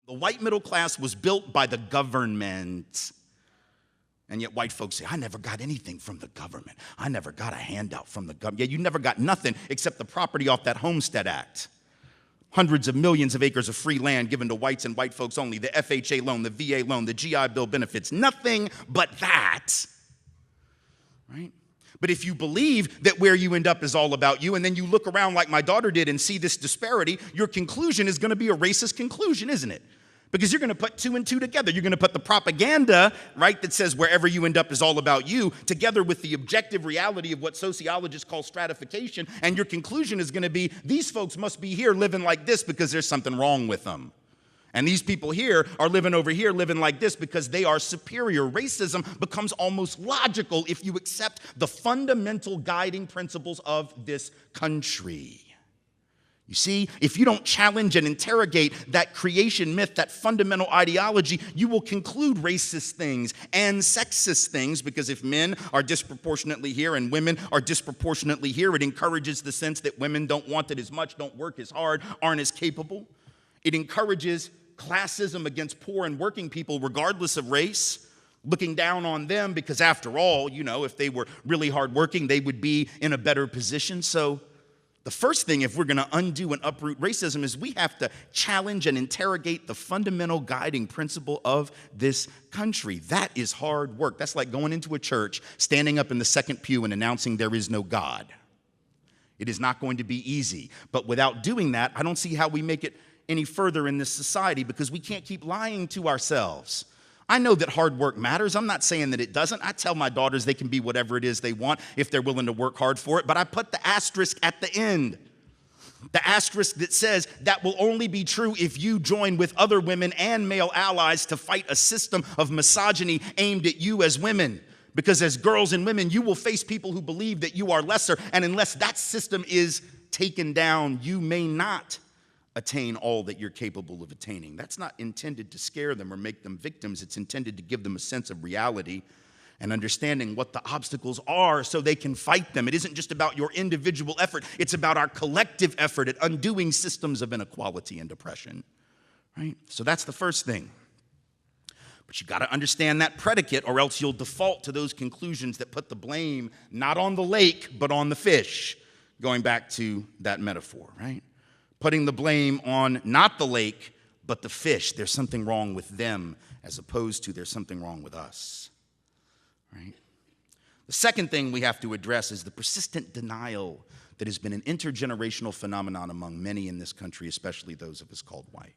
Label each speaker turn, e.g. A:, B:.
A: The white middle class was built by the government. And yet white folks say, I never got anything from the government. I never got a handout from the government. Yeah, you never got nothing except the property off that Homestead Act. Hundreds of millions of acres of free land given to whites and white folks only. The FHA loan, the VA loan, the GI Bill benefits. Nothing but that, right? But if you believe that where you end up is all about you, and then you look around like my daughter did and see this disparity, your conclusion is going to be a racist conclusion, isn't it? Because you're going to put two and two together. You're going to put the propaganda, right, that says wherever you end up is all about you, together with the objective reality of what sociologists call stratification, and your conclusion is going to be, these folks must be here living like this because there's something wrong with them. And these people here are living over here living like this because they are superior. Racism becomes almost logical if you accept the fundamental guiding principles of this country. You see, if you don't challenge and interrogate that creation myth, that fundamental ideology, you will conclude racist things and sexist things, because if men are disproportionately here and women are disproportionately here, it encourages the sense that women don't want it as much, don't work as hard, aren't as capable. It encourages classism against poor and working people regardless of race, looking down on them because after all, you know, if they were really hardworking, they would be in a better position. So the first thing, if we're going to undo and uproot racism, is we have to challenge and interrogate the fundamental guiding principle of this country. That is hard work. That's like going into a church, standing up in the second pew and announcing there is no God. It is not going to be easy. But without doing that, I don't see how we make it any further in this society, because we can't keep lying to ourselves. I know that hard work matters. I'm not saying that it doesn't. I tell my daughters they can be whatever it is they want if they're willing to work hard for it, but I put the asterisk at the end. The asterisk that says that will only be true if you join with other women and male allies to fight a system of misogyny aimed at you as women. Because as girls and women, you will face people who believe that you are lesser, and unless that system is taken down, you may not attain all that you're capable of attaining. That's not intended to scare them or make them victims. It's intended to give them a sense of reality and understanding what the obstacles are so they can fight them. It isn't just about your individual effort. It's about our collective effort at undoing systems of inequality and oppression, right? So that's the first thing. But you got to understand that predicate, or else you'll default to those conclusions that put the blame not on the lake, but on the fish, going back to that metaphor, right? Putting the blame on not the lake, but the fish. There's something wrong with them as opposed to there's something wrong with us, right? The second thing we have to address is the persistent denial that has been an intergenerational phenomenon among many in this country, especially those of us called white.